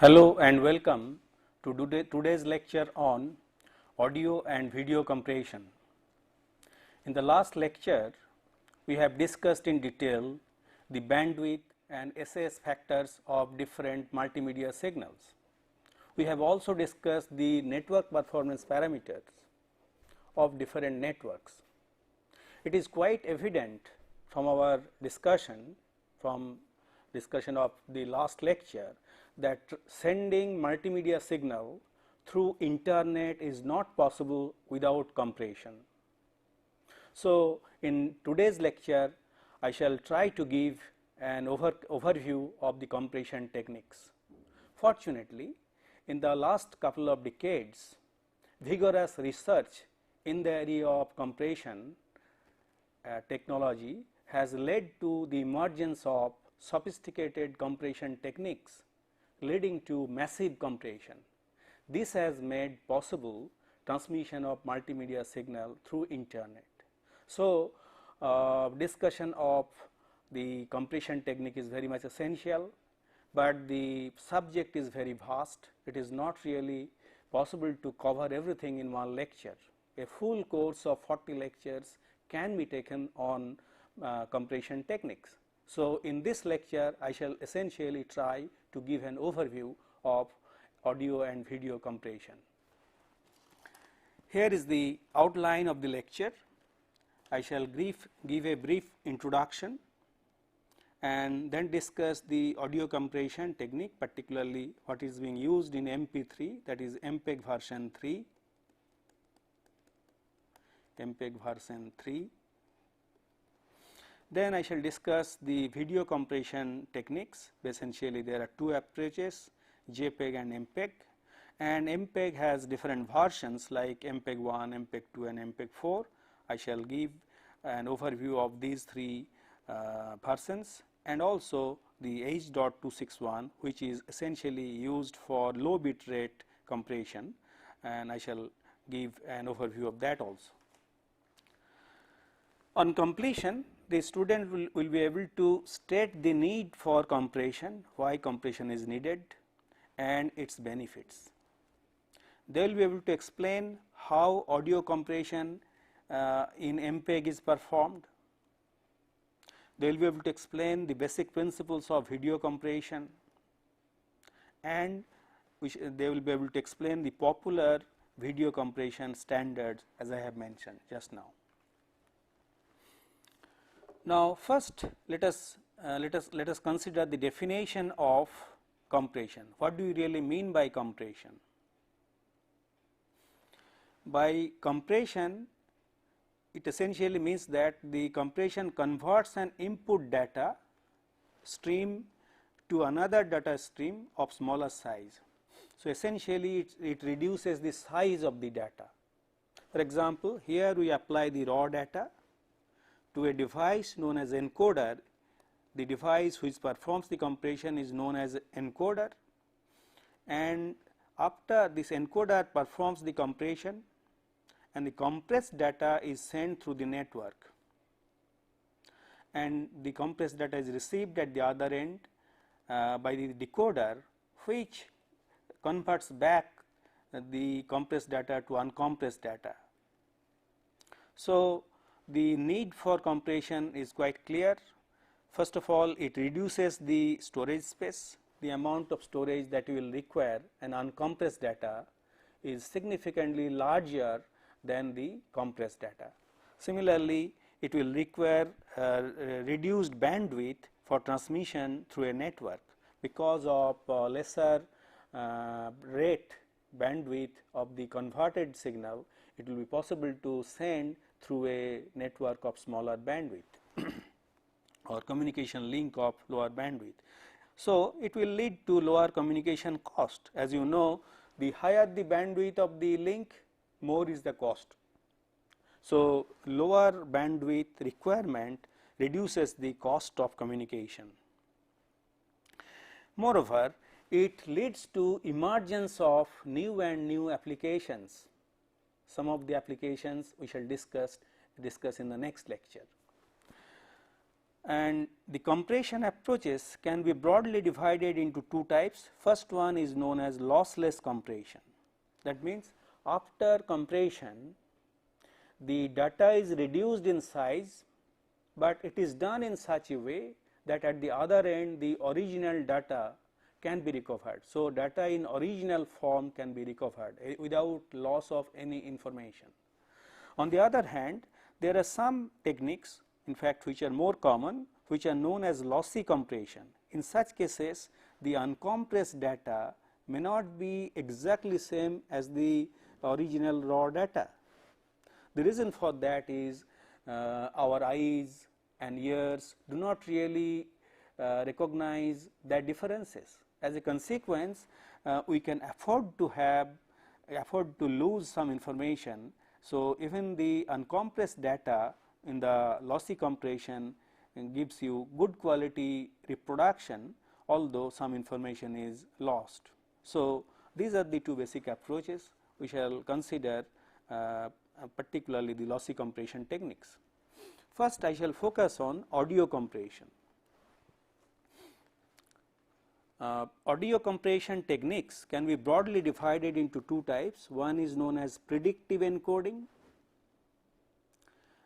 Hello and welcome to today's lecture on audio and video compression. In the last lecture, we have discussed in detail the bandwidth and SAS factors of different multimedia signals. We have also discussed the network performance parameters of different networks. It is quite evident from our discussion of the last lecture that sending multimedia signal through internet is not possible without compression. So, in today's lecture I shall try to give an overview of the compression techniques. Fortunately, in the last couple of decades, vigorous research in the area of compression technology has led to the emergence of sophisticated compression techniques leading to massive compression. This has made possible transmission of multimedia signal through internet. So, discussion of the compression technique is very much essential, but the subject is very vast. It is not really possible to cover everything in one lecture. A full course of 40 lectures can be taken on compression techniques. So, in this lecture I shall essentially try to give an overview of audio and video compression. Here is the outline of the lecture. I shall give a brief introduction and then discuss the audio compression technique, particularly what is being used in MP3, that is MPEG version 3, Then I shall discuss the video compression techniques. Essentially there are two approaches, JPEG and MPEG, and MPEG has different versions like MPEG 1, MPEG 2 and MPEG 4. I shall give an overview of these three versions, and also the H.261, which is essentially used for low bit rate compression, and I shall give an overview of that also. On completion, the student will be able to state the need for compression, why compression is needed and its benefits. They will be able to explain how audio compression in MPEG is performed. They will be able to explain the basic principles of video compression, and they will be able to explain the popular video compression standards as I have mentioned just now. Now, first let us consider the definition of compression. What do you really mean by compression? By compression, it essentially means that the compression converts an input data stream to another data stream of smaller size. So, essentially it reduces the size of the data. For example, here we apply the raw data to a device known as encoder. The device which performs the compression is known as encoder, and after this encoder performs the compression and the compressed data is sent through the network, and the compressed data is received at the other end by the decoder, which converts back the compressed data to uncompressed data. So, the need for compression is quite clear. First of all, it reduces the storage space. The amount of storage that you will require an uncompressed data is significantly larger than the compressed data. Similarly, it will require reduced bandwidth for transmission through a network. Because of lesser rate bandwidth of the converted signal, it will be possible to send through a network of smaller bandwidth or communication link of lower bandwidth. So, it will lead to lower communication cost. As you know, the higher the bandwidth of the link, more is the cost. So, lower bandwidth requirement reduces the cost of communication. Moreover, it leads to emergence of new applications. Some of the applications we shall discuss in the next lecture. And the compression approaches can be broadly divided into two types. First one is known as lossless compression. That means after compression the data is reduced in size, but it is done in such a way that at the other end the original data can be recovered. So, data in original form can be recovered without loss of any information. On the other hand, there are some techniques in fact which are more common, which are known as lossy compression. In such cases the uncompressed data may not be exactly same as the original raw data. The reason for that is our eyes and ears do not really recognize that differences. As a consequence, we can afford to lose some information. So, even the uncompressed data in the lossy compression gives you good quality reproduction, although some information is lost. So, these are the two basic approaches we shall consider, particularly the lossy compression techniques. First, I shall focus on audio compression. Audio compression techniques can be broadly divided into two types. One is known as predictive encoding,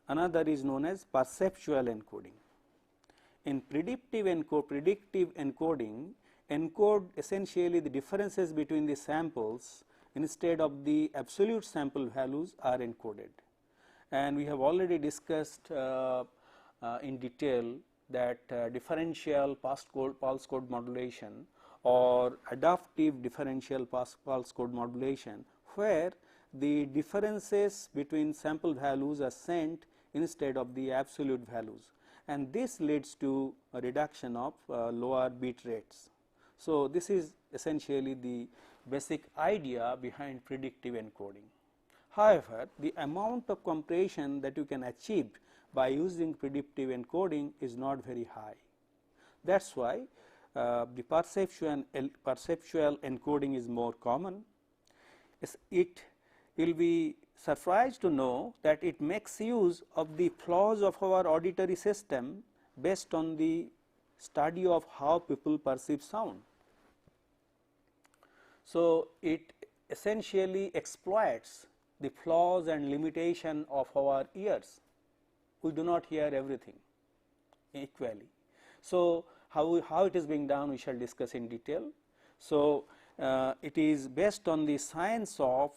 another is known as perceptual encoding. In predictive encoding, encode essentially the differences between the samples instead of the absolute sample values are encoded. And we have already discussed in detail that differential pulse code modulation or adaptive differential pulse code modulation, where the differences between sample values are sent instead of the absolute values, and this leads to a reduction of lower bit rates. So, this is essentially the basic idea behind predictive encoding. However, the amount of compression that you can achieve by using predictive encoding is not very high. That is why the perceptual encoding is more common. It will be surprised to know that it makes use of the flaws of our auditory system based on the study of how people perceive sound. So, it essentially exploits the flaws and limitation of our ears. We do not hear everything equally. So, how it is being done we shall discuss in detail. So, it is based on the science of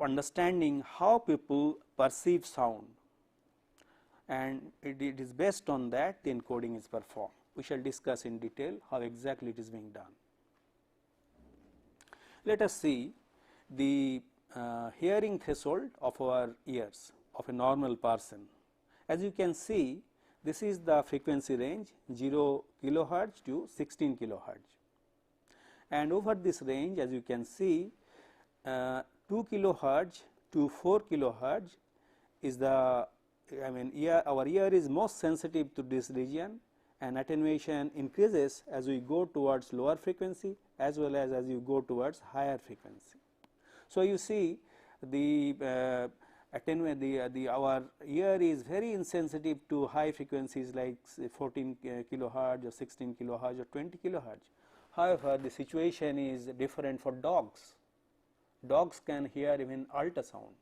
understanding how people perceive sound, and it is based on that the encoding is performed. We shall discuss in detail how exactly it is being done. Let us see the hearing threshold of our ears of a normal person. As you can see, this is the frequency range 0 kilohertz to 16 kilohertz, and over this range, as you can see, 2 kilohertz to 4 kilohertz is the, our ear is most sensitive to this region, and attenuation increases as we go towards lower frequency as well as you go towards higher frequency. So, you see the our ear is very insensitive to high frequencies like say 14 kilohertz or 16 kilohertz or 20 kilohertz. However, the situation is different for dogs. Dogs can hear even ultrasound,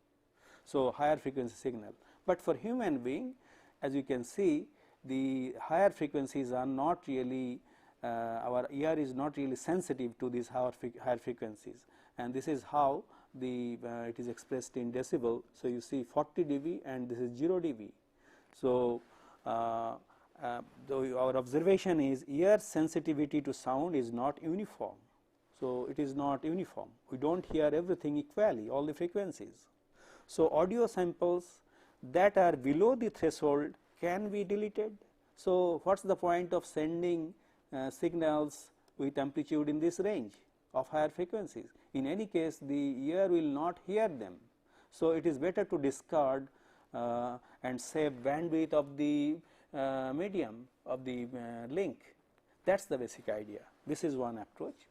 so higher frequency signal. But for human being, as you can see, the higher frequencies are not really, our ear is not really sensitive to these higher frequencies, and this is how the it is expressed in decibel. So, you see 40 dB and this is 0 dB. So, our observation is ear sensitivity to sound is not uniform. So, it is not uniform, we do not hear everything equally, all the frequencies. So, audio samples that are below the threshold can be deleted. So, what is the point of sending signals with amplitude in this range of higher frequencies? In any case, the ear will not hear them. So, it is better to discard and save bandwidth of the medium of the link. That is the basic idea. This is one approach.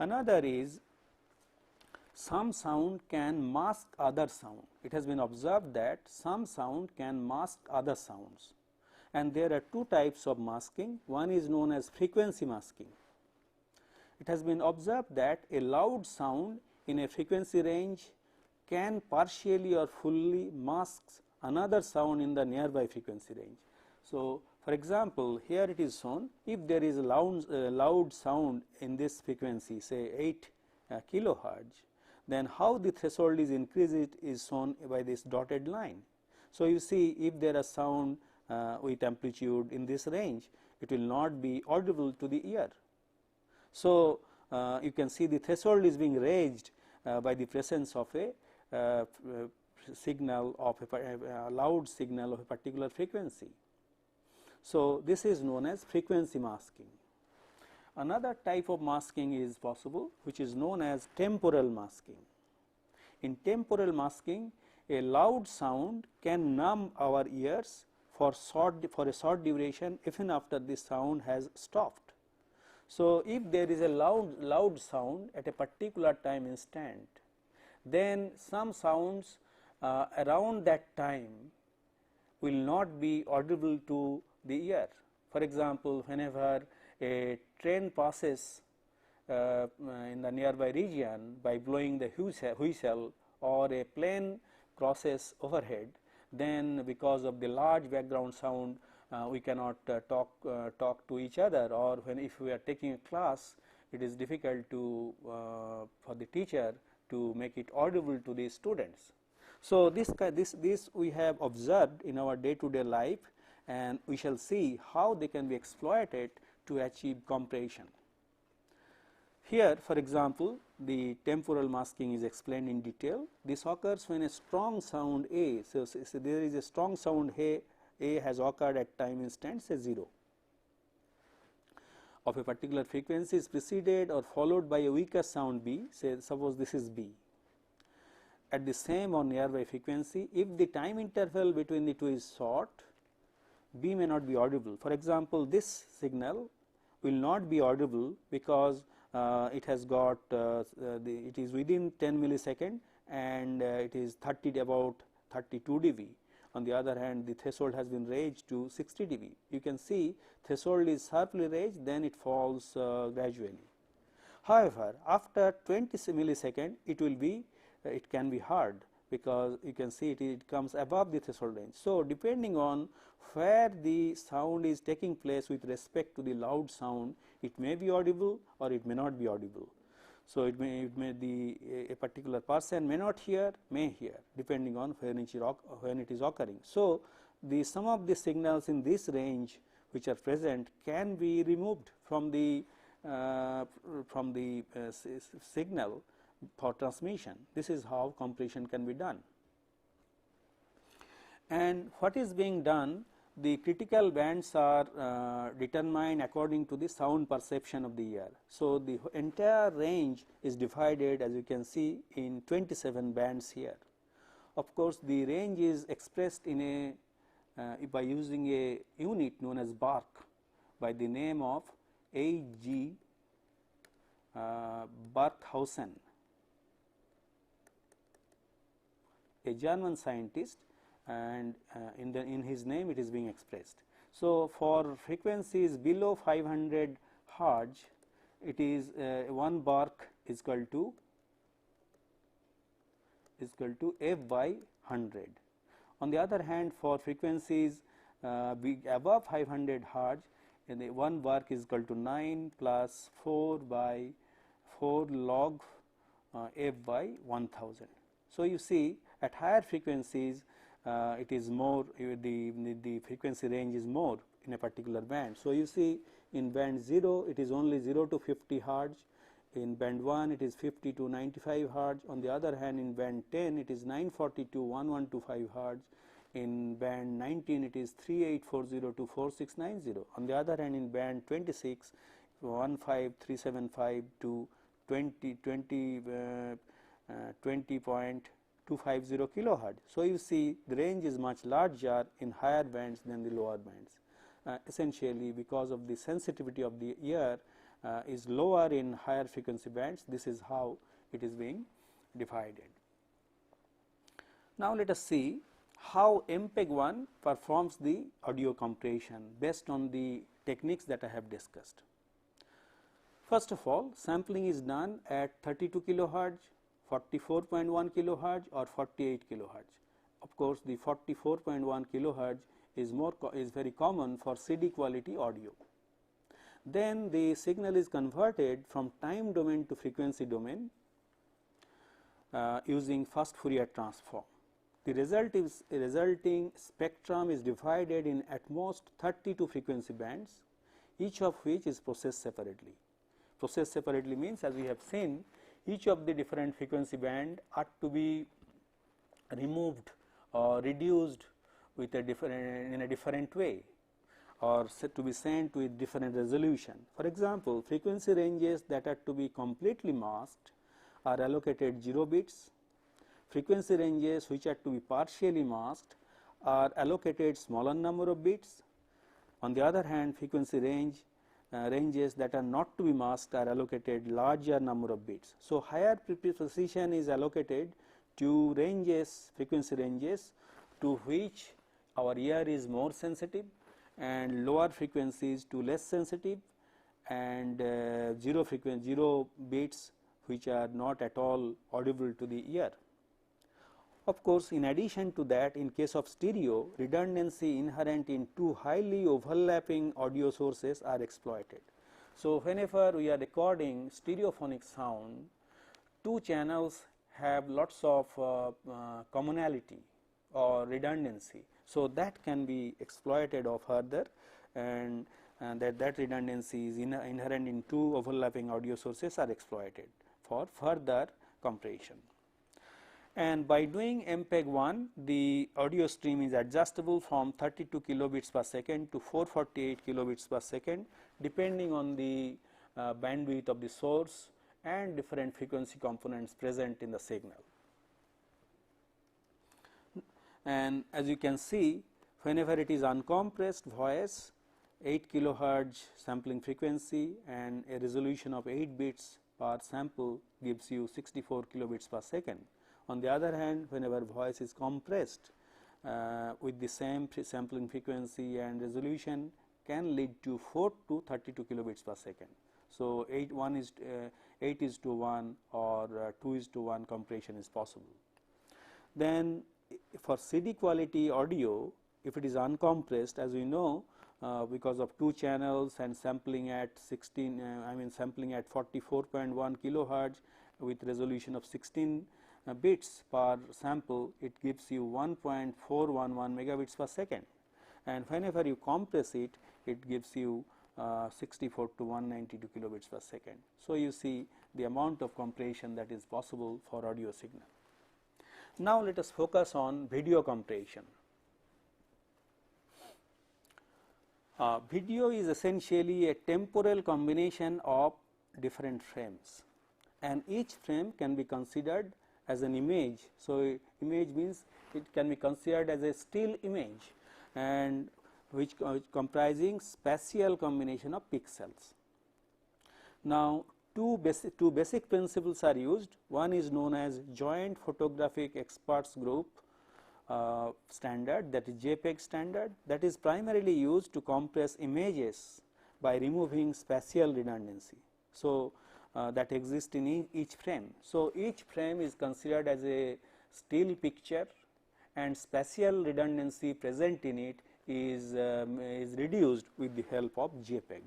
Another is some sound can mask other sound. It has been observed that some sound can mask other sounds, and there are two types of masking. One is known as frequency masking. It has been observed that a loud sound in a frequency range can partially or fully mask another sound in the nearby frequency range. So, for example, here it is shown, if there is a loud sound in this frequency, say 8 kilohertz, then how the threshold is increased is shown by this dotted line. So, you see, if there is sound with amplitude in this range, it will not be audible to the ear. So, you can see the threshold is being raised by the presence of a signal of a loud signal of a particular frequency. So, this is known as frequency masking. Another type of masking is possible, which is known as temporal masking. In temporal masking, a loud sound can numb our ears for a short duration even after the sound has stopped. So, if there is a loud sound at a particular time instant, then some sounds around that time will not be audible to the ear. For example, whenever a train passes in the nearby region by blowing the whistle, or a plane crosses overhead, then because of the large background sound we cannot talk to each other, or if we are taking a class, it is difficult to for the teacher to make it audible to the students. So, this we have observed in our day-to-day life, and we shall see how they can be exploited to achieve compression. Here, for example, the temporal masking is explained in detail. This occurs when a strong sound A, so there is a strong sound A has occurred at time instant, say 0, of a particular frequency is preceded or followed by a weaker sound B, say suppose this is B, at the same or nearby frequency. If the time interval between the two is short, B may not be audible. For example, this signal will not be audible because it has got it is within 10 millisecond, and it is about 32 dB. On the other hand, the threshold has been raised to 60 dB. You can see threshold is sharply raised, then it falls gradually. However, after 20 millisecond, it can be heard, because you can see it comes above the threshold range. So, depending on where the sound is taking place with respect to the loud sound, it may be audible or it may not be audible. So, it may a particular person may not hear, may hear, depending on when it is occurring. So, some of the signals in this range which are present can be removed from the signal for transmission. This is how compression can be done. And what is being done? The critical bands are determined according to the sound perception of the ear. So, the entire range is divided, as you can see, in 27 bands here. Of course, the range is expressed in by using a unit known as Bach by the name of A.G. Barkhausen, a German scientist, and in his name it is being expressed. So, for frequencies below 500 Hertz, it is 1 Bach is equal to f by 100. On the other hand, for frequencies above 500 Hertz, 1 Bach is equal to 9 plus 4 by 4 log f by 1000. So, you see at higher frequencies it is more, the frequency range is more in a particular band. So, you see in band 0 it is only 0 to 50 Hertz, in band 1 it is 50 to 95 Hertz. On the other hand, in band 10 it is 940 to 1125 Hertz, in band 19 it is 3840 to 4690. On the other hand, in band 26 15375 to 20.250 kilohertz. So, you see the range is much larger in higher bands than the lower bands, essentially because of the sensitivity of the ear is lower in higher frequency bands. This is how it is being divided. Now, let us see how MPEG-1 performs the audio compression based on the techniques that I have discussed. First of all, sampling is done at 32 kilohertz, 44.1 kilohertz or 48 kilohertz. Of course, the 44.1 kilohertz is very common for CD quality audio. Then the signal is converted from time domain to frequency domain using first Fourier transform. The resulting spectrum is divided in at most 32 frequency bands, each of which is processed separately. Processed separately means, as we have seen, each of the different frequency band are to be removed or reduced with a different way, or to be sent with different resolution. For example, frequency ranges that are to be completely masked are allocated 0 bits. Frequency ranges which are to be partially masked are allocated smaller number of bits. On the other hand, frequency ranges that are not to be masked are allocated larger number of bits. So, higher precision is allocated to frequency ranges to which our ear is more sensitive, and lower frequencies to less sensitive, and 0 bits which are not at all audible to the ear. Of course, in addition to that, in case of stereo, redundancy inherent in two highly overlapping audio sources are exploited. So, whenever we are recording stereophonic sound, two channels have lots of commonality or redundancy. So, that can be exploited further, and that redundancy is inherent in two overlapping audio sources are exploited for further compression. And by doing MPEG-1, the audio stream is adjustable from 32 kilobits per second to 448 kilobits per second, depending on the bandwidth of the source and different frequency components present in the signal. And as you can see, whenever it is uncompressed voice, 8 kilohertz sampling frequency and a resolution of 8 bits per sample gives you 64 kilobits per second. On the other hand, whenever voice is compressed with the same sampling frequency and resolution, can lead to 4 to 32 kilobits per second. So, 8 is to 1 or 2 is to 1 compression is possible. Then for CD quality audio, if it is uncompressed, as we know, because of two channels and sampling at sampling at 44.1 kilohertz with resolution of 16 bits per sample, it gives you 1.411 megabits per second, and whenever you compress it, it gives you 64 to 192 kilobits per second. So, you see the amount of compression that is possible for audio signal. Now, let us focus on video compression. Video is essentially a temporal combination of different frames, and each frame can be considered as an image. So, image means it can be considered as a still image, and which comprising spatial combination of pixels. Now, two basic principles are used. One is known as Joint Photographic Experts Group standard, that is JPEG standard, that is primarily used to compress images by removing spatial redundancy. So, that exists in each frame. So, each frame is considered as a still picture, and spatial redundancy present in it is reduced with the help of JPEG.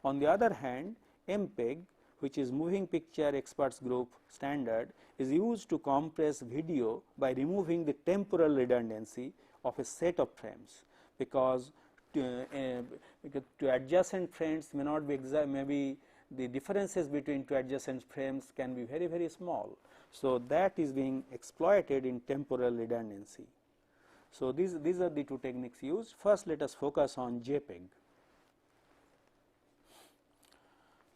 On the other hand, MPEG, which is Moving Picture Experts Group standard, is used to compress video by removing the temporal redundancy of a set of frames, because to adjacent frames may not be exact, maybe the differences between two adjacent frames can be very, very small. So, that is being exploited in temporal redundancy. So, these are the two techniques used. First, let us focus on JPEG.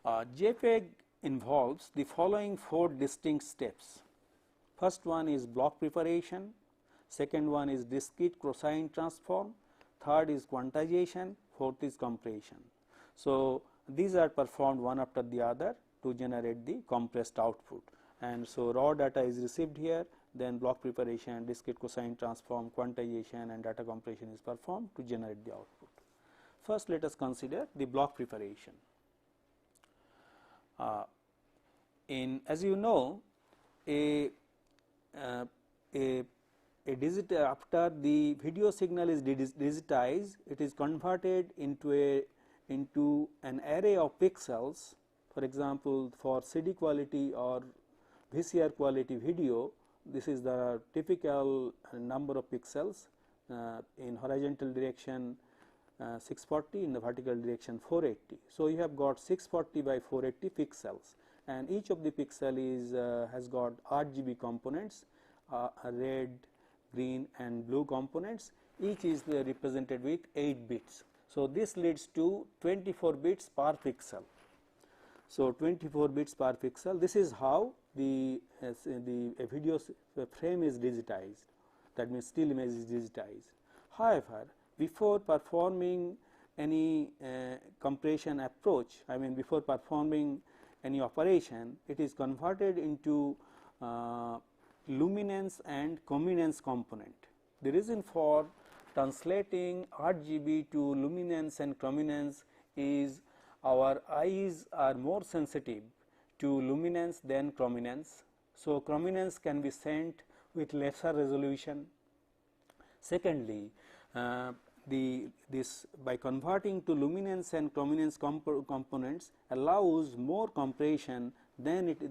JPEG involves the following 4 distinct steps. First one is block preparation, second one is discrete cosine transform, third is quantization, fourth is compression. So, these are performed one after the other to generate the compressed output, and so raw data is received here, then block preparation, discrete cosine transform, quantization and data compression is performed to generate the output. First let us consider the block preparation. As you know, after the video signal is digitized, it is converted into an array of pixels. For example, for CD quality or VCR quality video, this is the typical number of pixels, in horizontal direction 640, in the vertical direction 480. So, you have got 640 by 480 pixels, and each of the pixel is has got RGB components, red, green and blue components. Each is represented with 8 bits. So, this leads to 24 bits per pixel. So, 24 bits per pixel. This is how the video frame is digitized, that means still image is digitized. However, before performing any compression approach, I mean before performing any operation, it is converted into luminance and chrominance component. The reason for translating RGB to luminance and chrominance is our eyes are more sensitive to luminance than chrominance. So, chrominance can be sent with lesser resolution. Secondly, this by converting to luminance and chrominance components allows more compression than if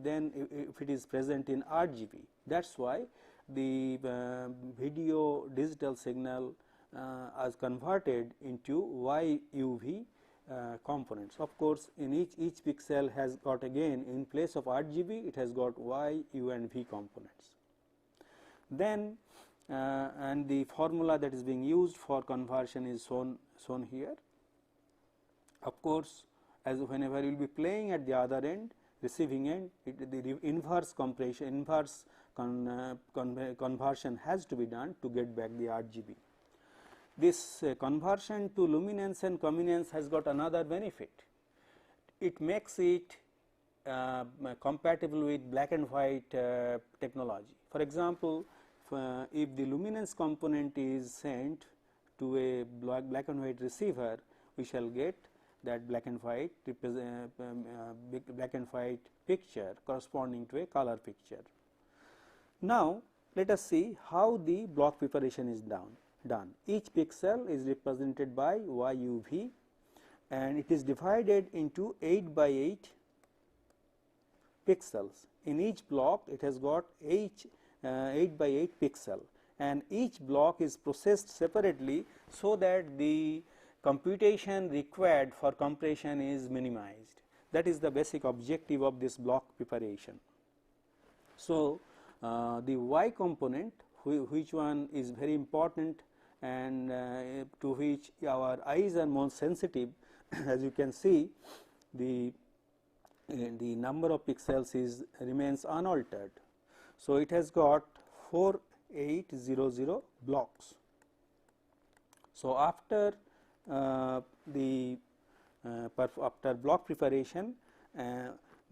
it is present in RGB. That is why the video digital signal is converted into YUV components. Of course, in each pixel has got, again in place of RGB, it has got Y, U and V components. Then and the formula that is being used for conversion is shown here. Of course, as whenever you will be playing at the other end, receiving end, the inverse compression, inverse conversion has to be done to get back the RGB. This conversion to luminance and chrominance has got another benefit. It makes it compatible with black and white technology. For example, if the luminance component is sent to a black and white receiver, we shall get that black and white picture corresponding to a color picture. Now, let us see how the block preparation is done. Each pixel is represented by YUV and it is divided into 8 by 8 pixels. In each block, it has got 8 by 8 pixel, and each block is processed separately so that the computation required for compression is minimized. That is the basic objective of this block preparation. So, the Y component, which one is very important and to which our eyes are more sensitive, as you can see, the number of pixels remains unaltered. So, it has got 4800 blocks. So, after after block preparation,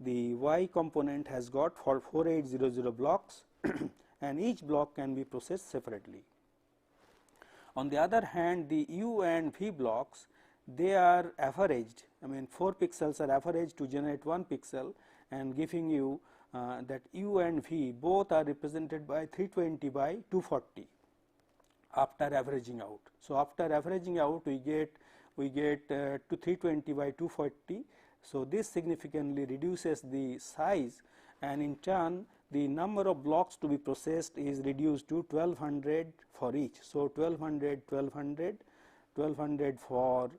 the Y component has got 4800 blocks and each block can be processed separately. On the other hand, the U and V blocks, they are averaged, I mean 4 pixels are averaged to generate 1 pixel and giving you that U and V both are represented by 320 by 240 after averaging out. So, after averaging out we get to 320 by 240. So, this significantly reduces the size and in turn the number of blocks to be processed is reduced to 1200 for each. So, 1200 for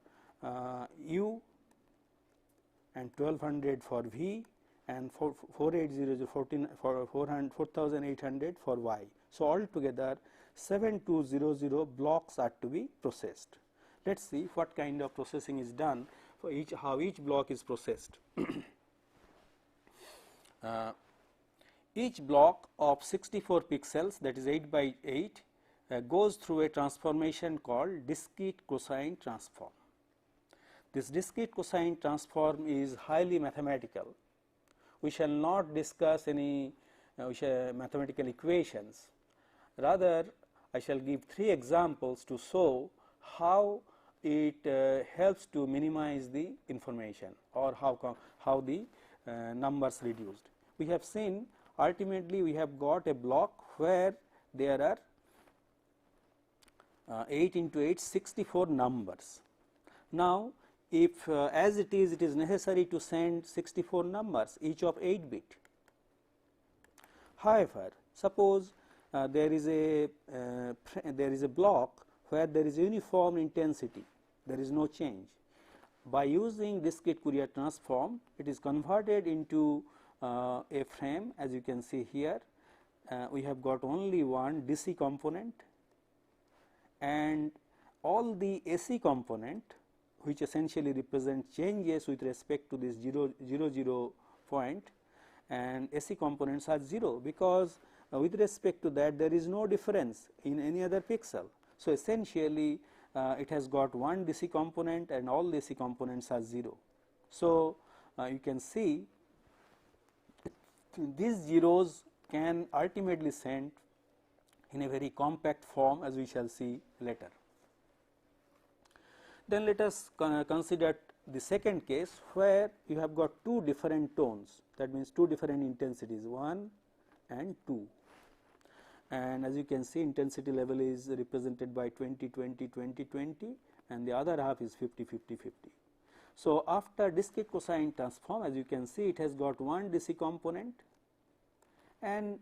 U and 1200 for V and 4800 for Y. So, altogether 7200 blocks are to be processed. Let us see what kind of processing is done for each, how each block is processed. Each block of 64 pixels, that is 8 by 8, goes through a transformation called discrete cosine transform. This discrete cosine transform is highly mathematical. We shall not discuss any mathematical equations. Rather, I shall give 3 examples to show how it helps to minimize the information, or how the numbers reduced. We have seen ultimately we have got a block where there are 8 into 8 64 numbers. Now, if as it is necessary to send 64 numbers, each of 8 bit. However, suppose there is a block where there is uniform intensity, there is no change. By using discrete Fourier transform, it is converted into a frame. As you can see here, we have got only one DC component, and all the AC component, which essentially represent changes with respect to this 0 point, and AC components are 0, because with respect to that there is no difference in any other pixel. So, essentially it has got one DC component and all DC components are 0. So, you can see these zeros can ultimately send in a very compact form, as we shall see later. Then let us consider the second case where you have got 2 different tones, that means 2 different intensities, 1 and 2, and as you can see intensity level is represented by 20 20 20 20 and the other half is 50 50 50. So, after discrete cosine transform, as you can see, it has got one DC component and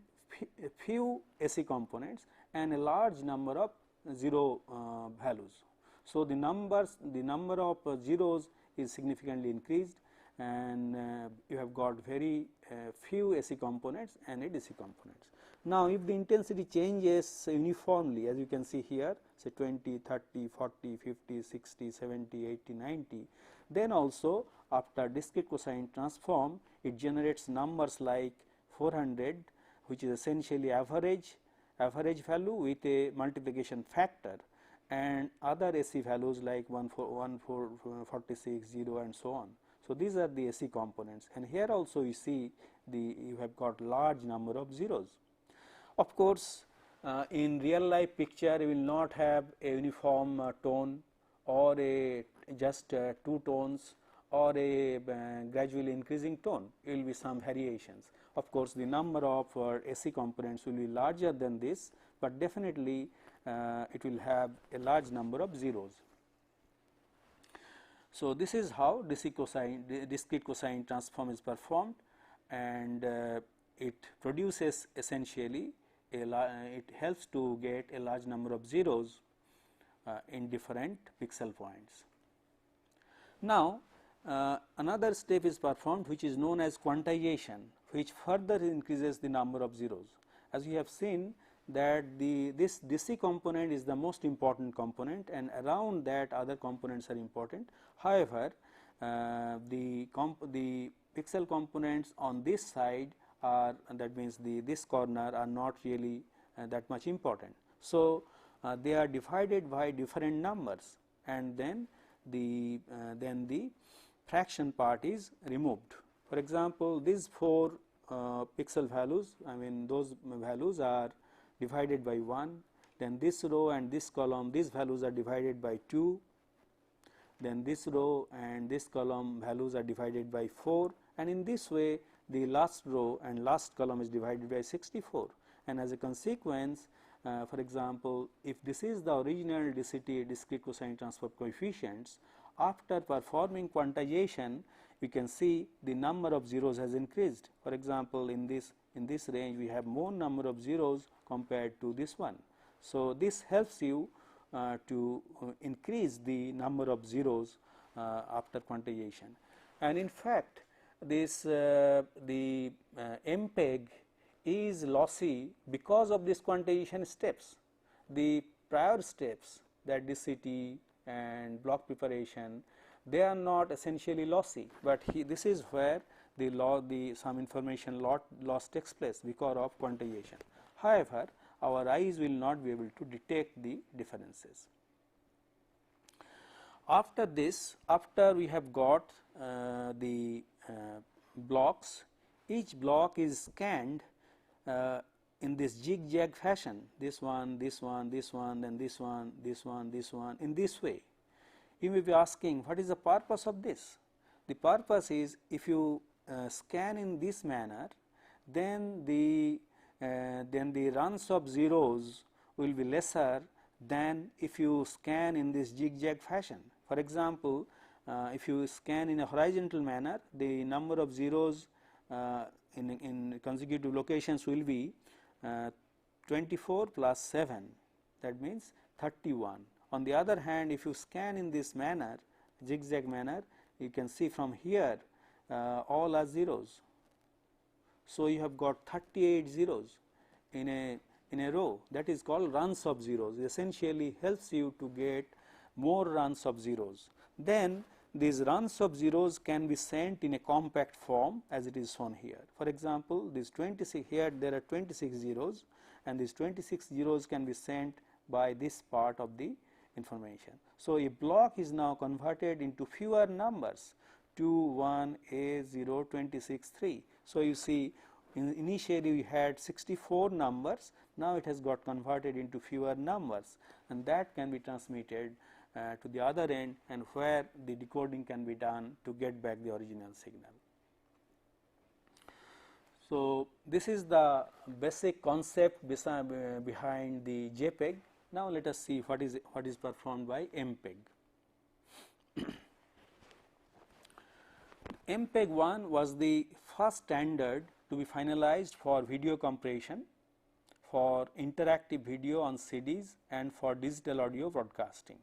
few AC components and a large number of 0 values. So, the number of zeros is significantly increased, and you have got very few AC components and a DC components. Now, if the intensity changes uniformly, as you can see here, say 20, 30, 40, 50, 60, 70, 80, 90, then also after discrete cosine transform, it generates numbers like 400, which is essentially average value with a multiplication factor, and other AC values like 46, 0 and so on. So, these are the AC components, and here also you see you have got large number of zeros. Of course, in real life picture you will not have a uniform tone or just 2 tones or a gradually increasing tone. It will be some variations. Of course, the number of AC components will be larger than this, but definitely it will have a large number of zeros. So, this is how discrete cosine transform is performed, and it produces essentially it helps to get a large number of zeros in different pixel points. Now, another step is performed which is known as quantization, which further increases the number of zeros. As we have seen that this DC component is the most important component, and around that other components are important. However, the pixel components on this side are, that means this corner, are not really that much important. So, they are divided by different numbers, and then the fraction part is removed. For example, these 4 pixel values, I mean those values are divided by 1, then this row and this column, these values are divided by 2, then this row and this column values are divided by 4, and in this way the last row and last column is divided by 64. And as a consequence, for example, if this is the original discrete cosine transform coefficients, after performing quantization, we can see the number of zeros has increased. For example, in this range we have more number of zeros compared to this one. So, this helps you to increase the number of zeros after quantization. And in fact, this the MPEG is lossy because of this quantization steps. The prior steps, that DCT and block preparation, they are not essentially lossy, but this is where some information loss takes place because of quantization. However, our eyes will not be able to detect the differences. After this, after we have got the blocks, each block is scanned in this zigzag fashion, this one, this one, this one, then this one, this one, this one, in this way. You may be asking, what is the purpose of this? The purpose is, if you scan in this manner, then the runs of zeros will be lesser than if you scan in this zigzag fashion. For example, if you scan in a horizontal manner, the number of zeros in consecutive locations will be 24 plus 7, that means 31. On the other hand, if you scan in this manner, zigzag manner, you can see from here all are zeros. So, you have got 38 zeros in a row, that is called runs of zeros. It essentially helps you to get more runs of zeros. Then these runs of zeros can be sent in a compact form as it is shown here. For example, this 26, here there are 26 zeros, and these 26 zeros can be sent by this part of the information. So, a block is now converted into fewer numbers, 2, 1, A, 0, 26, 3. So, you see, initially we had 64 numbers, now it has got converted into fewer numbers, and that can be transmitted to the other end, and where the decoding can be done to get back the original signal. So, this is the basic concept behind the JPEG. Now, let us see what is performed by MPEG. MPEG-1 was the first standard to be finalized for video compression, for interactive video on CDs, and for digital audio broadcasting.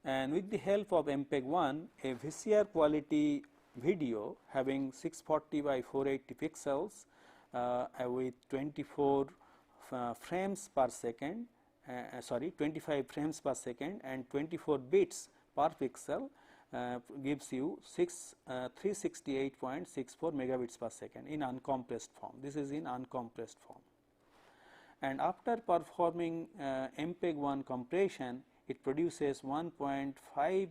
And with the help of MPEG-1, a VCR quality video having 640 by 480 pixels with 24 frames per second, 25 frames per second and 24 bits per pixel gives you 368.64 megabits per second in uncompressed form. This is in uncompressed form. And after performing MPEG-1 compression, it produces 1.5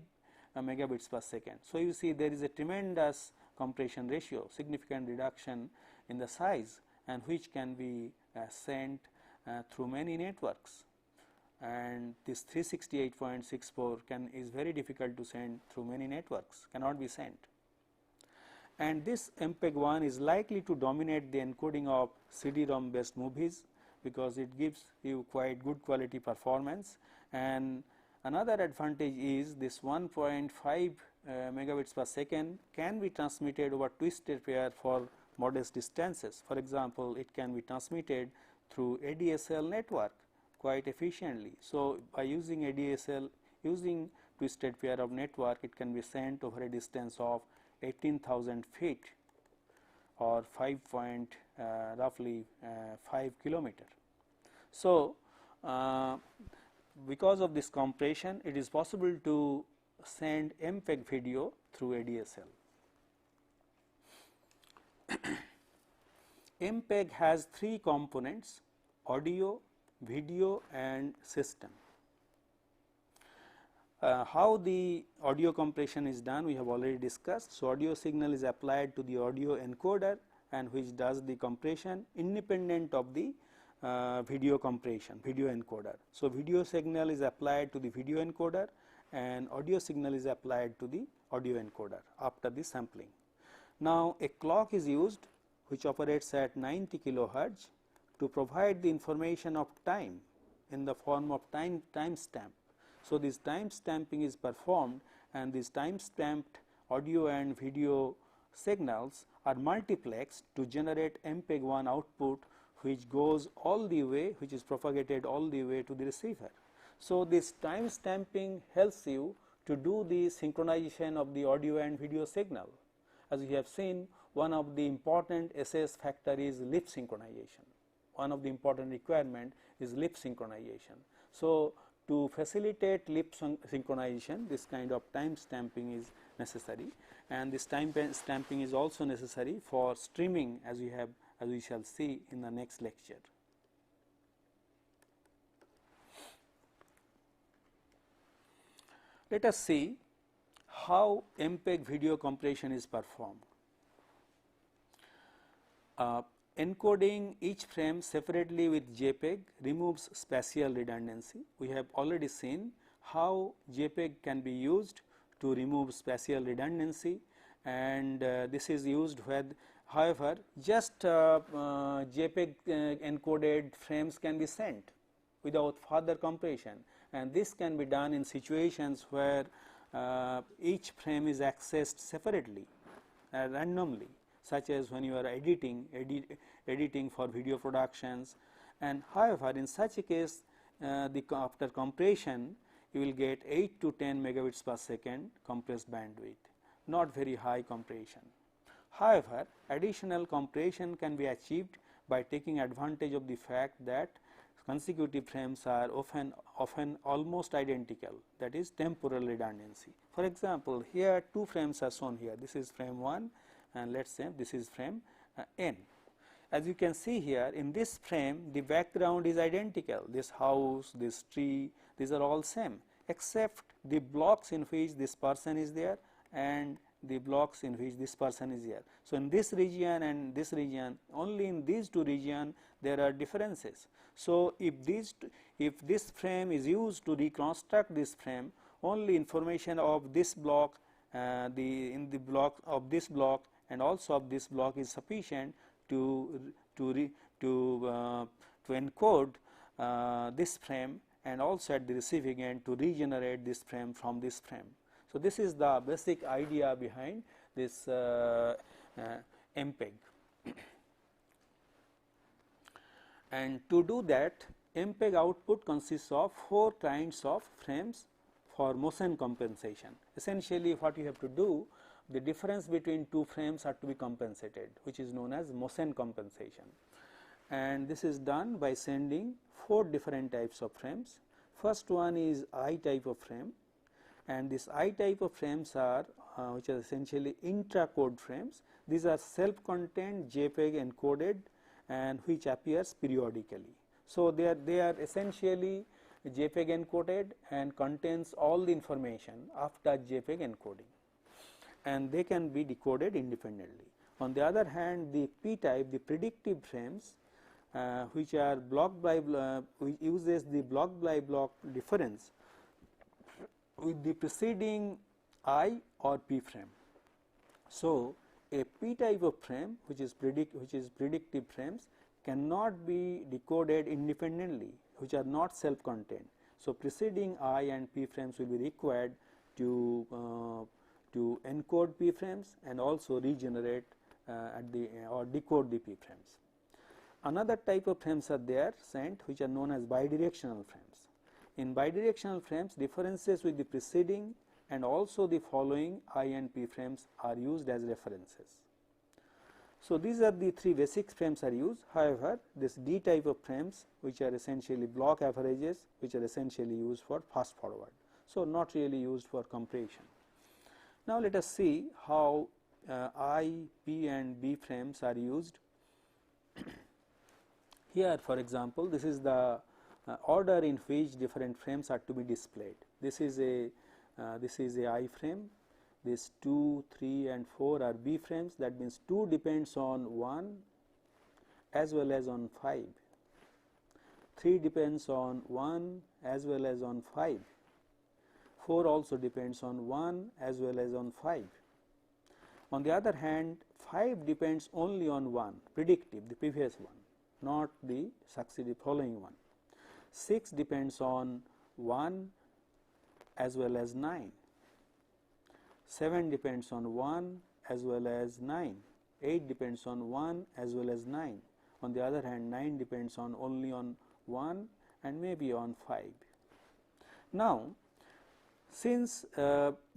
megabits per second. So, you see there is a tremendous compression ratio, significant reduction in the size, and which can be sent through many networks, and this 368.64 is very difficult to send through many networks, cannot be sent. And this MPEG-1 is likely to dominate the encoding of CD-ROM based movies, because it gives you quite good quality performance. And another advantage is this 1.5 megabits per second can be transmitted over twisted pair for modest distances. For example, it can be transmitted through ADSL network quite efficiently. So, by using ADSL, using twisted pair of network, it can be sent over a distance of 18,000 feet or roughly 5 kilometer. So, because of this compression, it is possible to send MPEG video through ADSL. MPEG has three components: audio, video and system. How the audio compression is done, we have already discussed. So, audio signal is applied to the audio encoder, and which does the compression independent of the video compression, video encoder. So, video signal is applied to the video encoder, and audio signal is applied to the audio encoder after the sampling. Now, a clock is used which operates at 90 kilohertz to provide the information of time in the form of time stamp. So, this time stamping is performed, and these time stamped audio and video signals are multiplexed to generate MPEG-1 output, which goes all the way, which is propagated all the way to the receiver. So, this time stamping helps you to do the synchronization of the audio and video signal. As you have seen, one of the important SS factor is lip synchronization. One of the important requirement is lip synchronization. So, to facilitate lip synchronization, this kind of time stamping is necessary, and this time stamping is also necessary for streaming, as we shall see in the next lecture. Let us see how MPEG video compression is performed. Encoding each frame separately with JPEG removes spatial redundancy. We have already seen how JPEG can be used to remove spatial redundancy, and this is used when, however, just JPEG encoded frames can be sent without further compression, and this can be done in situations where each frame is accessed separately randomly, such as when you are editing for video productions. And however, in such a case, after compression you will get 8 to 10 megabits per second compressed bandwidth, not very high compression. However, additional compression can be achieved by taking advantage of the fact that consecutive frames are often almost identical, that is temporal redundancy. For example, here two frames are shown here. This is frame 1 and let us say this is frame n. As you can see here, in this frame the background is identical, this house, this tree, these are all same, except the blocks in which this person is there and the blocks in which this person is here. So, in this region and this region, only in these two regions there are differences. So, if this frame is used to reconstruct this frame, only information of this block, in the block of this block and also of this block is sufficient to encode this frame, and also at the receiving end to regenerate this frame from this frame. So, this is the basic idea behind this MPEG. And to do that, MPEG output consists of 4 kinds of frames for motion compensation. Essentially, what you have to do, the difference between two frames are to be compensated, which is known as motion compensation. And this is done by sending 4 different types of frames. First one is I type of frame, and this I type of frames are which are essentially intra-code frames. These are self-contained JPEG encoded and which appears periodically. So, they are essentially JPEG encoded and contains all the information after JPEG encoding, and they can be decoded independently. On the other hand, the P type, the predictive frames, which are block by block, which uses the block by block difference with the preceding I or P frame. So, a P type of frame which is predictive frames cannot be decoded independently, which are not self contained. So, preceding I and P frames will be required to encode P frames and also regenerate or decode the P frames. Another type of frames are there sent which are known as bidirectional frames. In bidirectional frames, differences with the preceding and also the following I and P frames are used as references. So, these are the 3 basic frames are used. However, this D type of frames, which are essentially block averages, which are essentially used for fast forward. So, not really used for compression. Now, let us see how I, P and B frames are used. Here, for example, this is the order in which different frames are to be displayed. This is a I frame, this 2, 3 and 4 are B frames. That means 2 depends on 1 as well as on 5, 3 depends on 1 as well as on 5, 4 also depends on 1 as well as on 5. On the other hand, 5 depends only on 1, predictive, the previous one, not the succeeding following one. 6 depends on 1 as well as 9, 7 depends on 1 as well as 9, 8 depends on 1 as well as 9. On the other hand, 9 depends on only on 1 and maybe on 5. Now, since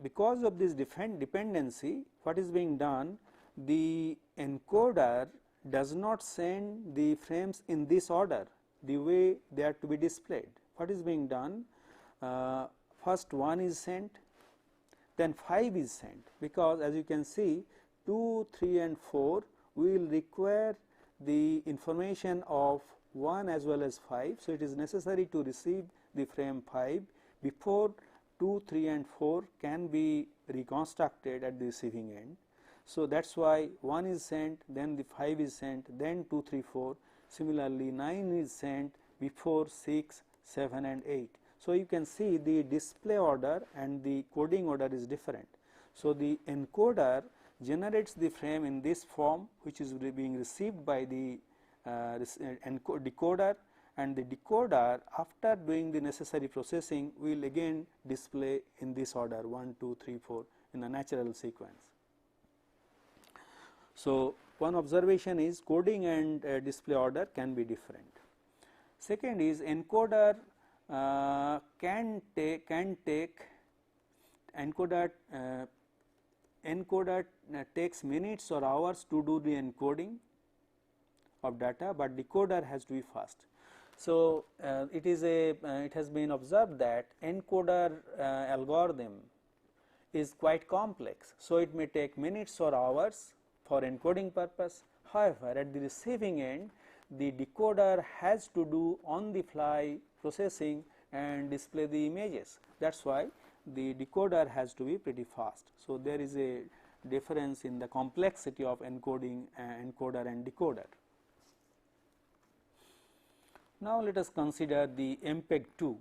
because of this dependency, what is being done, the encoder does not send the frames in this order, the way they are to be displayed. What is being done? First 1 is sent, then 5 is sent, because as you can see 2, 3 and 4 will require the information of 1 as well as 5. So, it is necessary to receive the frame 5 before 2, 3 and 4 can be reconstructed at the receiving end. So that is why 1 is sent, then the 5 is sent, then 2, 3, 4. Similarly, 9 is sent before 6, 7 and 8. So you can see the display order and the coding order is different. So the encoder generates the frame in this form, which is being received by the decoder, and the decoder, after doing the necessary processing, will again display in this order 1, 2, 3, 4 in a natural sequence. So one observation is coding and display order can be different. Second is encoder encoder takes minutes or hours to do the encoding of data, but decoder has to be fast. So it has been observed that encoder algorithm is quite complex. So it may take minutes or hours for encoding purpose. However, at the receiving end, the decoder has to do on the fly processing and display the images. That is why the decoder has to be pretty fast. So there is a difference in the complexity of encoding encoder and decoder. Now let us consider the MPEG-2.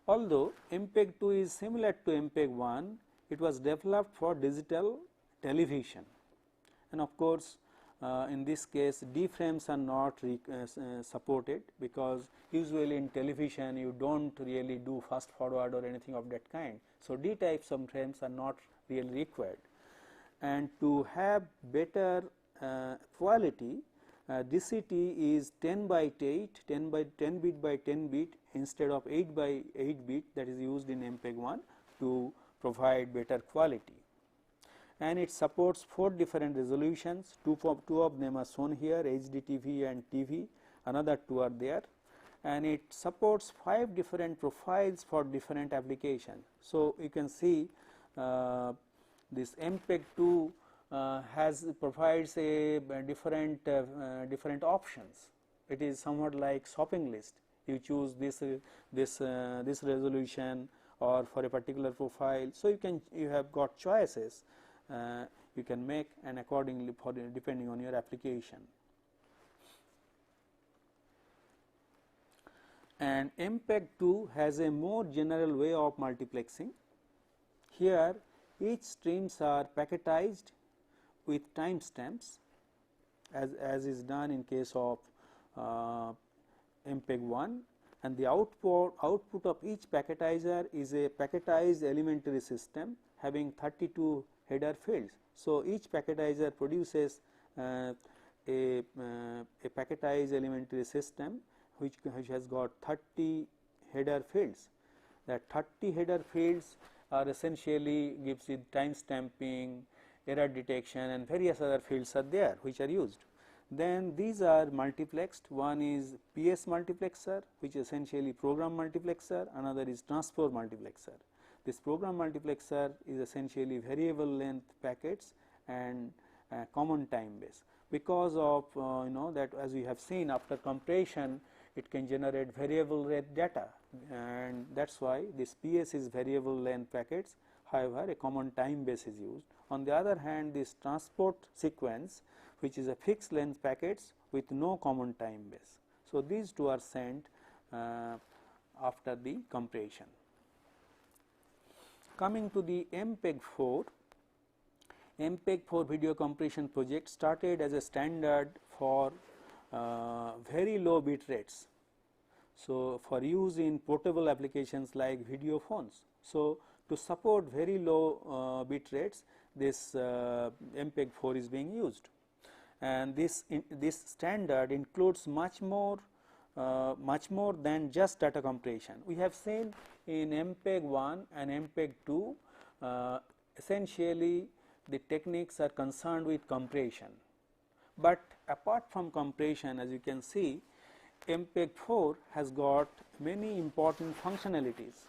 Although MPEG-2 is similar to MPEG-1, it was developed for digital television, and of course in this case D frames are not supported, because usually in television you do not really do fast forward or anything of that kind. So D types of frames are not really required, and to have better quality, DCT is 10 by 8, 10 bit by 10 bit instead of 8 by 8 bit that is used in MPEG-1 to provide better quality. And it supports 4 different resolutions, two of them are shown here, HDTV and TV, another 2 are there, and it supports 5 different profiles for different applications. So you can see this MPEG-2 provides a different options. It is somewhat like shopping list. You choose this resolution or for a particular profile. So you have got choices you can make, and accordingly depending on your application. And MPEG-2 has a more general way of multiplexing. Here each streams are packetized with timestamps, as is done in case of MPEG-1, and the output of each packetizer is a packetized elementary system having 32 header fields. So each packetizer produces a packetized elementary system which has got 30 header fields. That 30 header fields are essentially gives it time stamping, error detection, and various other fields are there which are used. Then these are multiplexed. One is PS multiplexer, which is essentially program multiplexer, another is transport multiplexer. This program multiplexer is essentially variable length packets and common time base. Because of that, as we have seen, after compression it can generate variable rate data, and that is why this PS is variable length packets. However, a common time base is used. On the other hand, this transport sequence, which is a fixed length packets with no common time base. So these two are sent after the compression. Coming to the MPEG-4, MPEG-4 video compression project started as a standard for very low bit rates. So for use in portable applications like video phones. So to support very low bit rates, this MPEG-4 is being used, and this standard includes much more than just data compression. We have seen in MPEG-1 and MPEG-2 essentially the techniques are concerned with compression, but apart from compression, as you can see, MPEG-4 has got many important functionalities,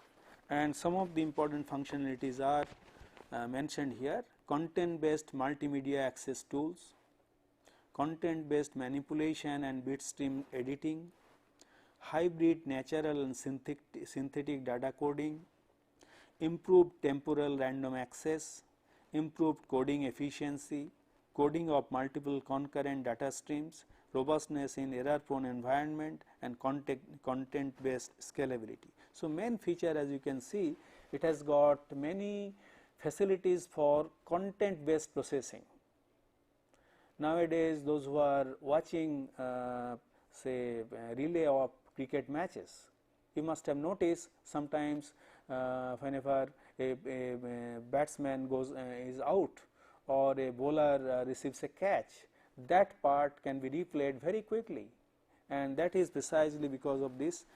and some of the important functionalities are mentioned here: content based multimedia access tools, content based manipulation and bitstream editing, hybrid natural and synthetic data coding, improved temporal random access, improved coding efficiency, coding of multiple concurrent data streams, robustness in error prone environment, and content based scalability. So, main feature, as you can see, it has got many facilities for content based processing. Nowadays, those who are watching say relay of cricket matches, you must have noticed sometimes whenever a batsman goes is out or a bowler receives a catch, that part can be replayed very quickly, and that is precisely because of this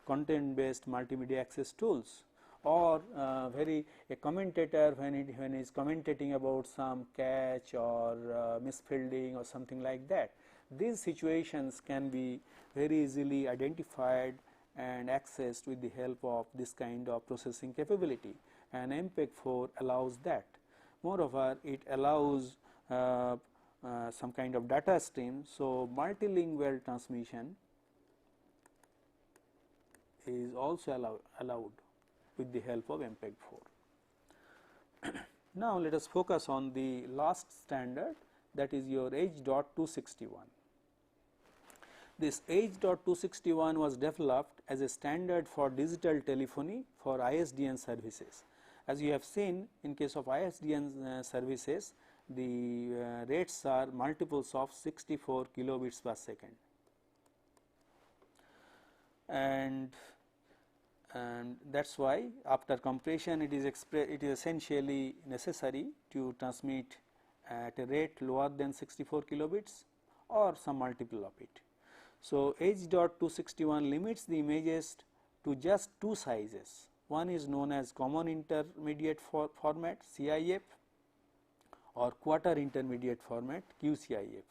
content based multimedia access tools. Or a commentator when he is commentating about some catch or misfielding or something like that, these situations can be very easily identified and accessed with the help of this kind of processing capability, and MPEG-4 allows that. Moreover, it allows some kind of data stream. So, multilingual transmission is also allowed with the help of MPEG-4. Now, let us focus on the last standard, that is your H.261. This H.261 was developed as a standard for digital telephony for ISDN services. As you have seen, in case of ISDN services, the rates are multiples of 64 kilobits per second, and that is why after compression it is essentially necessary to transmit at a rate lower than 64 kilobits or some multiple of it. So, H.261 limits the images to just two sizes. One is known as common intermediate format CIF or quarter intermediate format QCIF.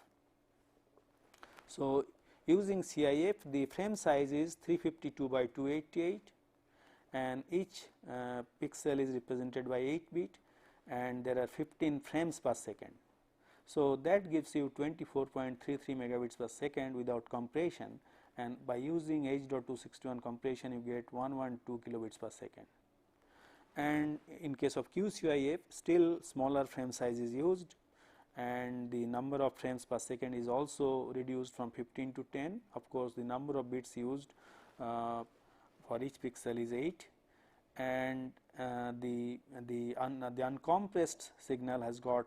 So, using CIF, the frame size is 352 by 288 and each pixel is represented by 8 bit and there are 15 frames per second. So, that gives you 24.33 megabits per second without compression, and by using H.261 compression you get 112 kilobits per second. And in case of QCIF, still smaller frame size is used and the number of frames per second is also reduced from 15 to 10. Of course, the number of bits used for each pixel is 8, and the uncompressed signal has got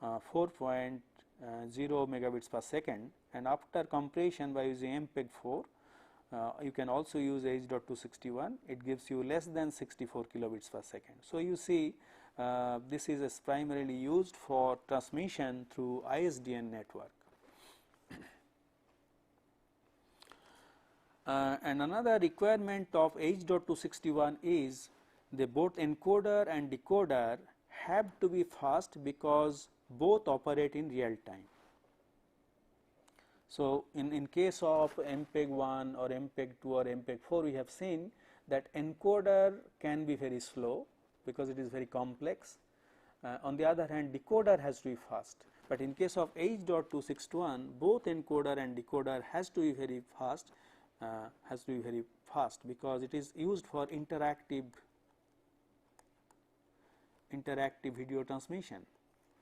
4.0 megabits per second, and after compression by using MPEG-4 you can also use H.261, it gives you less than 64 kilobits per second. So, you see this is primarily used for transmission through ISDN network. And another requirement of H.261 is the both encoder and decoder have to be fast because both operate in real time. So, in case of MPEG-1 or MPEG-2 or MPEG-4, we have seen that encoder can be very slow because it is very complex. On the other hand, decoder has to be fast, but in case of H.261, both encoder and decoder has to be very fast, because it is used for interactive video transmission,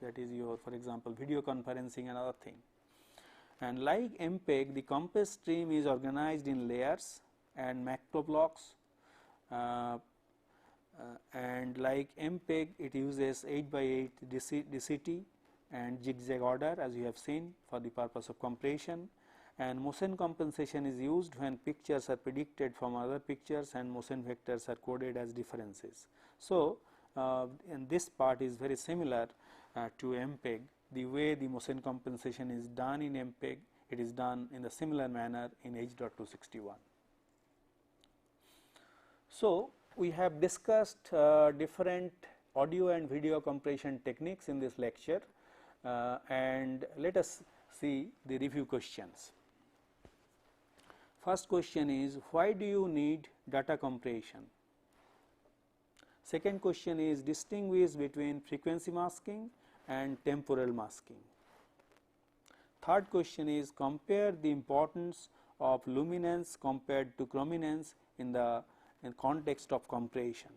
that is your, for example, video conferencing and other thing. And like MPEG, the compressed stream is organized in layers and macro blocks, and like MPEG, it uses 8 by 8 DCT and zigzag order, as you have seen, for the purpose of compression. And motion compensation is used when pictures are predicted from other pictures and motion vectors are coded as differences. So, and this part is very similar to MPEG. The way the motion compensation is done in MPEG, it is done in a similar manner in H.261. So, we have discussed different audio and video compression techniques in this lecture, and let us see the review questions. First question is, why do you need data compression? Second question is, distinguish between frequency masking and temporal masking. Third question is, compare the importance of luminance compared to chrominance in context of compression.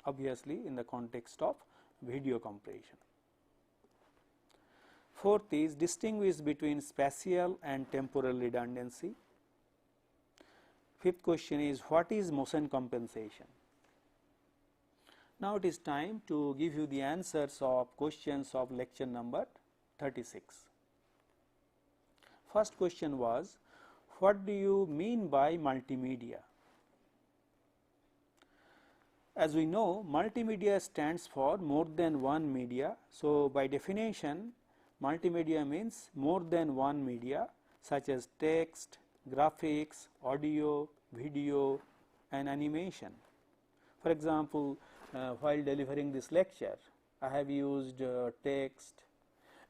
Obviously, in the context of video compression. Fourth is distinguish between spatial and temporal redundancy. Fifth question is what is motion compensation? Now it is time to give you the answers of questions of lecture number 36. First question was, what do you mean by multimedia? As we know, multimedia stands for more than one media. So, by definition, multimedia means more than one media such as text, graphics, audio, video and animation. For example, while delivering this lecture, I have used text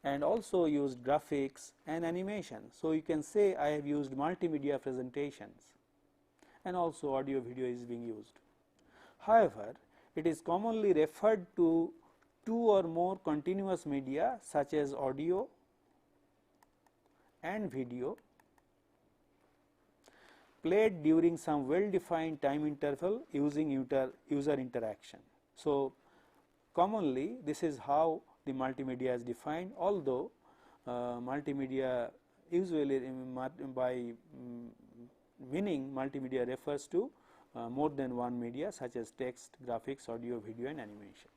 and also used graphics and animation. So, you can say I have used multimedia presentations and also audio video is being used. However, it is commonly referred to two or more continuous media such as audio and video played during some well defined time interval using user interaction. So, commonly this is how the multimedia is defined, although multimedia usually by meaning multimedia refers to more than one media such as text, graphics, audio, video and animation.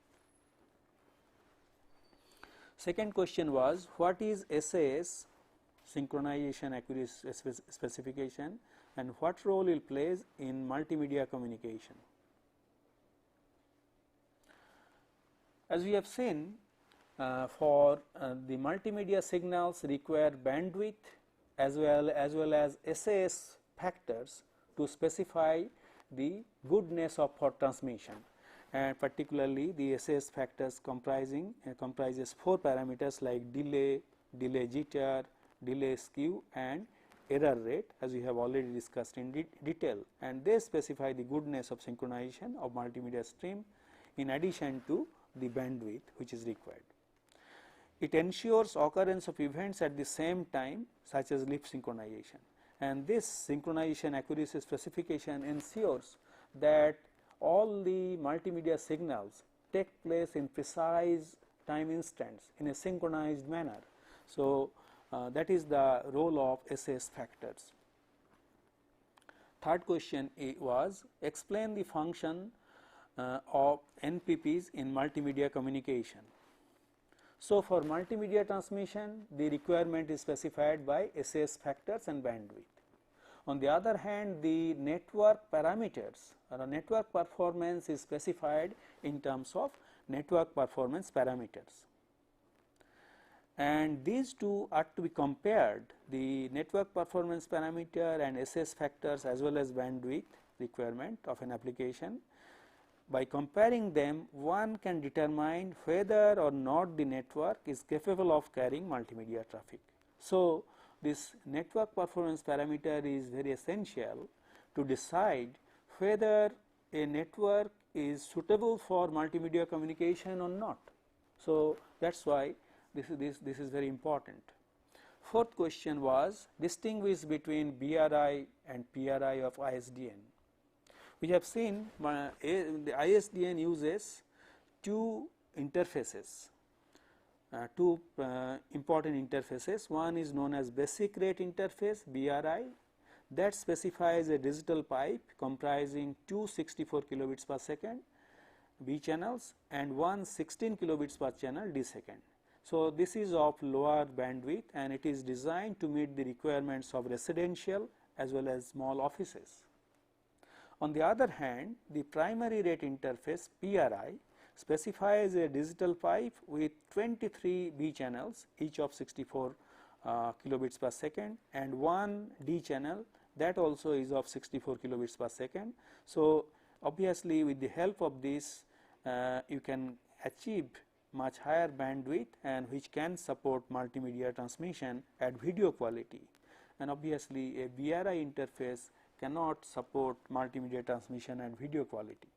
Second question was, what is SAS, synchronization accuracy specification, and what role it plays in multimedia communication? As we have seen, for the multimedia signals require bandwidth as well as SAS factors to specify the goodness of for transmission, and particularly the SAS factors comprises 4 parameters like delay, delay jitter, delay skew and error rate, as we have already discussed in detail, and they specify the goodness of synchronization of multimedia stream in addition to the bandwidth which is required. It ensures occurrence of events at the same time such as lip synchronization, and this synchronization accuracy specification ensures that all the multimedia signals take place in precise time instants in a synchronized manner. So, that is the role of SAS factors. Third question was, explain the function of NPPs in multimedia communication. So, for multimedia transmission, the requirement is specified by SAS factors and bandwidth. On the other hand, the network parameters or network performance is specified in terms of network performance parameters, and these two are to be compared, the network performance parameter and SAS factors as well as bandwidth requirement of an application. By comparing them, one can determine whether or not the network is capable of carrying multimedia traffic. So, this network performance parameter is very essential to decide whether a network is suitable for multimedia communication or not. So, that is why this is very important. Fourth question was, distinguish between BRI and PRI of ISDN. We have seen the ISDN uses two interfaces, two important interfaces. One is known as basic rate interface BRI, that specifies a digital pipe comprising two 64 kilobits per second B channels and one 16 kilobits per channel D second. So, this is of lower bandwidth and it is designed to meet the requirements of residential as well as small offices. On the other hand, the primary rate interface PRI specifies a digital pipe with 23 B channels, each of 64 kilobits per second, and one D channel that also is of 64 kilobits per second. So, obviously, with the help of this you can achieve much higher bandwidth and which can support multimedia transmission at video quality, and obviously a BRI interface cannot support multimedia transmission at video quality.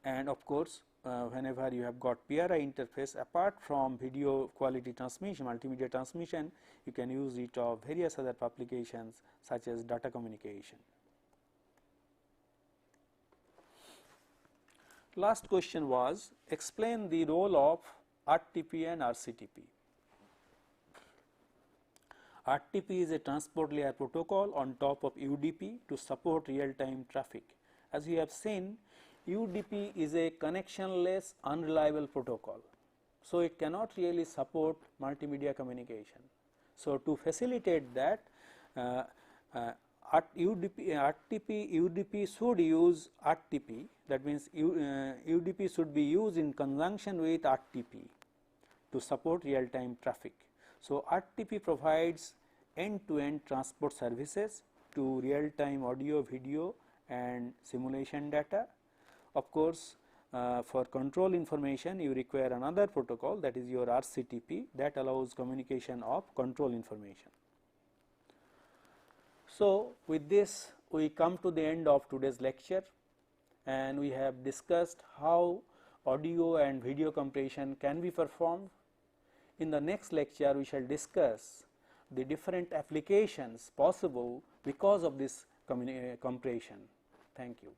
And of course, whenever you have got PRI interface, apart from video quality transmission, multimedia transmission, you can use it of various other applications such as data communication. Last question was, explain the role of RTP and RCTP. RTP is a transport layer protocol on top of UDP to support real-time traffic. As we have seen, UDP is a connectionless, unreliable protocol. So, it cannot really support multimedia communication. So, to facilitate that, UDP should use RTP, that means UDP should be used in conjunction with RTP to support real-time traffic. So, RTP provides end-to-end transport services to real-time audio, video and simulation data. Of course, for control information you require another protocol, that is your RCTP, that allows communication of control information. So, with this we come to the end of today's lecture, and we have discussed how audio and video compression can be performed. In the next lecture we shall discuss the different applications possible because of this compression. Thank you.